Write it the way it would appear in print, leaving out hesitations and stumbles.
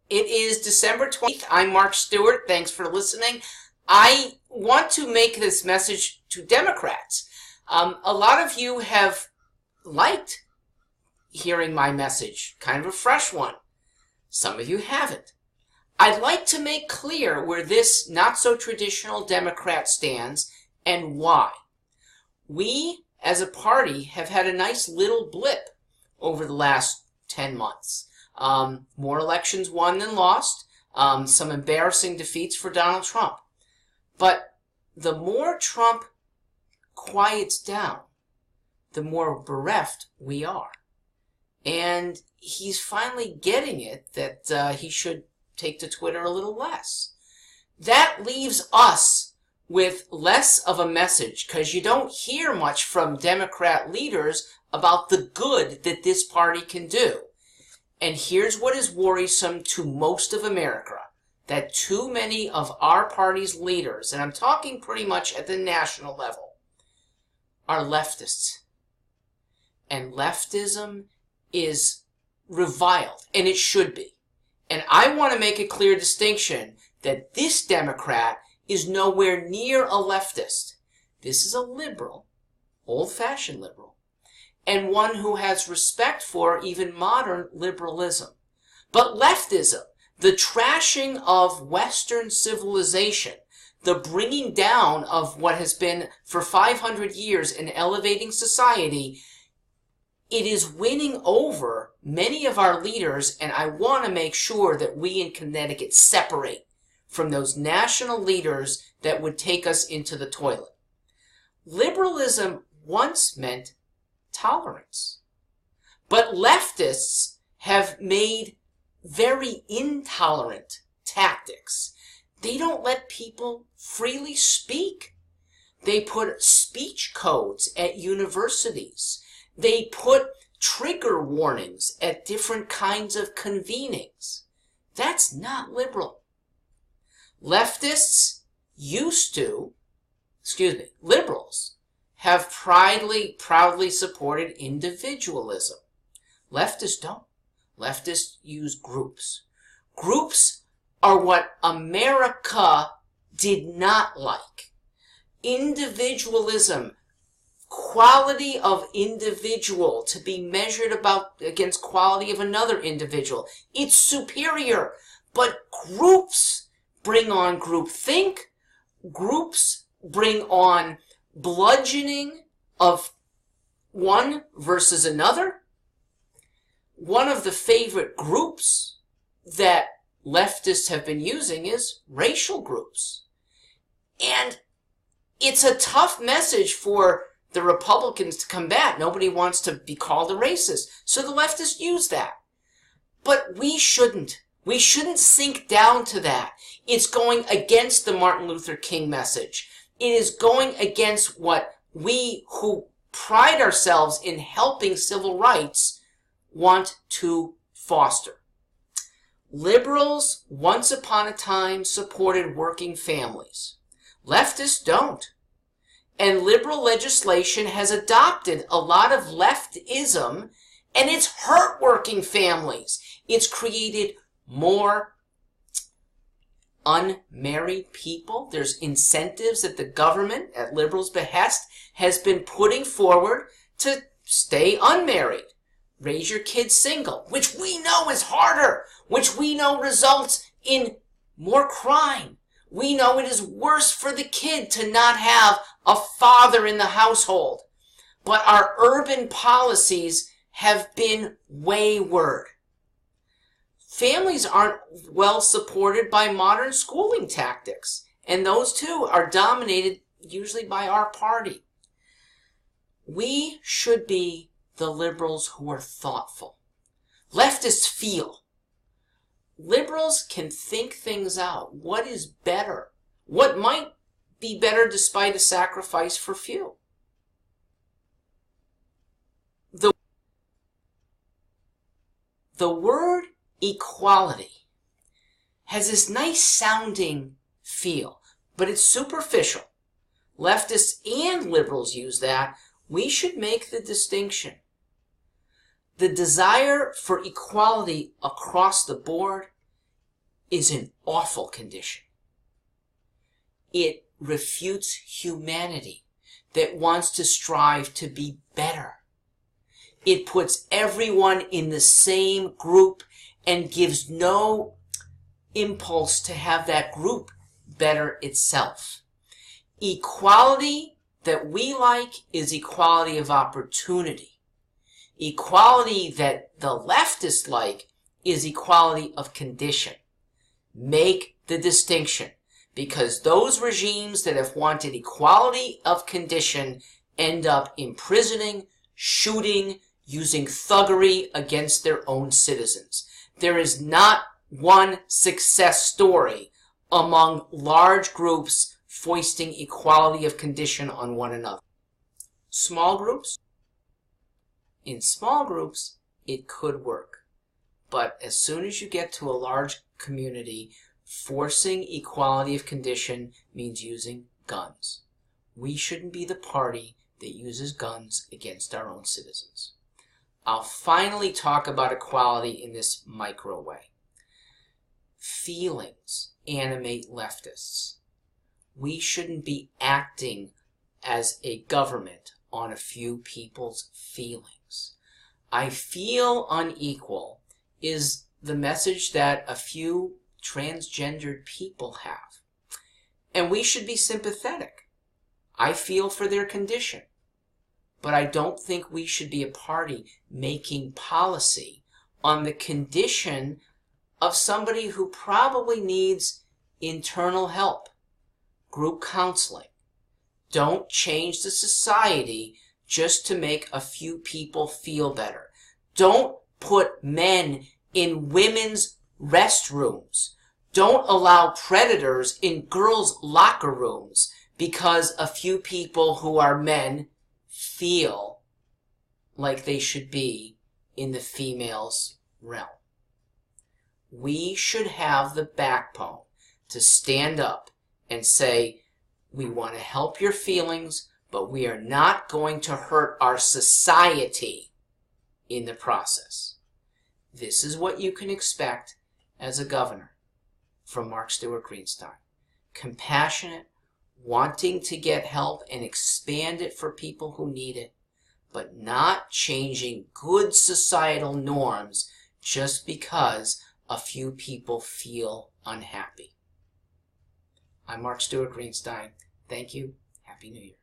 It is December 20th. I'm Mark Stewart. Thanks for listening. I want to make this message to Democrats. A lot of you have liked hearing my message, kind of a fresh one. Some of you haven't. I'd like to make clear where this not-so-traditional Democrat stands and why. We, as a party, have had a nice little blip over the last 10 months. More elections won than lost, some embarrassing defeats for Donald Trump. But the more Trump quiets down, the more bereft we are. And he's finally getting it that he should take to Twitter a little less. That leaves us with less of a message, because you don't hear much from Democrat leaders about the good that this party can do. And here's what is worrisome to most of America, that too many of our party's leaders, and I'm talking pretty much at the national level, are leftists. And leftism is reviled, and it should be. And I want to make a clear distinction that this Democrat is nowhere near a leftist. This is a liberal, old-fashioned liberal, and one who has respect for even modern liberalism. But leftism, the trashing of Western civilization, the bringing down of what has been for 500 years an elevating society, it is winning over many of our leaders, and I want to make sure that we in Connecticut separate from those national leaders that would take us into the toilet. Liberalism once meant tolerance, but leftists have made very intolerant tactics. They don't let people freely speak. They put speech codes at universities. They put trigger warnings at different kinds of convenings. That's not liberal. Leftists liberals have proudly supported individualism. Leftists don't. Leftists use groups. Groups are what America did not like. Individualism, quality of individual to be measured against quality of another individual. It's superior. But groups bring on groupthink. Groups bring on bludgeoning of one versus another. One of the favorite groups that leftists have been using is racial groups. And it's a tough message for the Republicans to combat. Nobody wants to be called a racist. So the leftists use that. But we shouldn't. We shouldn't sink down to that. It's going against the Martin Luther King message. It is going against what we who pride ourselves in helping civil rights want to foster. Liberals, once upon a time, supported working families. Leftists don't. And liberal legislation has adopted a lot of leftism, and it's hurt working families. It's created more unmarried people. There's incentives that the government, at liberals' behest, has been putting forward to stay unmarried. Raise your kids single, which we know is harder, which we know results in more crime. We know it is worse for the kid to not have a father in the household. But our urban policies have been wayward. Families aren't well supported by modern schooling tactics, and those too are dominated usually by our party. We should be the liberals who are thoughtful. Leftists feel. Liberals can think things out. What is better? What might be better despite a sacrifice for few? The word equality has this nice sounding feel, but it's superficial. Leftists and liberals use that. We should make the distinction. The desire for equality across the board is an awful condition. It refutes humanity that wants to strive to be better. It puts everyone in the same group and gives no impulse to have that group better itself. Equality that we like is equality of opportunity. Equality that the leftists like is equality of condition. Make the distinction, because those regimes that have wanted equality of condition end up imprisoning, shooting, using thuggery against their own citizens. There is not one success story among large groups foisting equality of condition on one another. Small groups? In small groups, it could work. But as soon as you get to a large community, forcing equality of condition means using guns. We shouldn't be the party that uses guns against our own citizens. I'll finally talk about equality in this micro way. Feelings animate leftists. We shouldn't be acting as a government on a few people's feelings. I feel unequal is the message that a few transgendered people have. And we should be sympathetic. I feel for their condition. But I don't think we should be a party making policy on the condition of somebody who probably needs internal help, group counseling. Don't change the society just to make a few people feel better. Don't put men in women's restrooms. Don't allow predators in girls' locker rooms because a few people who are men feel like they should be in the female's realm. We should have the backbone to stand up and say, we want to help your feelings, but we are not going to hurt our society in the process. This is what you can expect as a governor from Mark Stewart Greenstein. Compassionate, wanting to get help and expand it for people who need it, but not changing good societal norms just because a few people feel unhappy. I'm Mark Stewart Greenstein. Thank you. Happy New Year.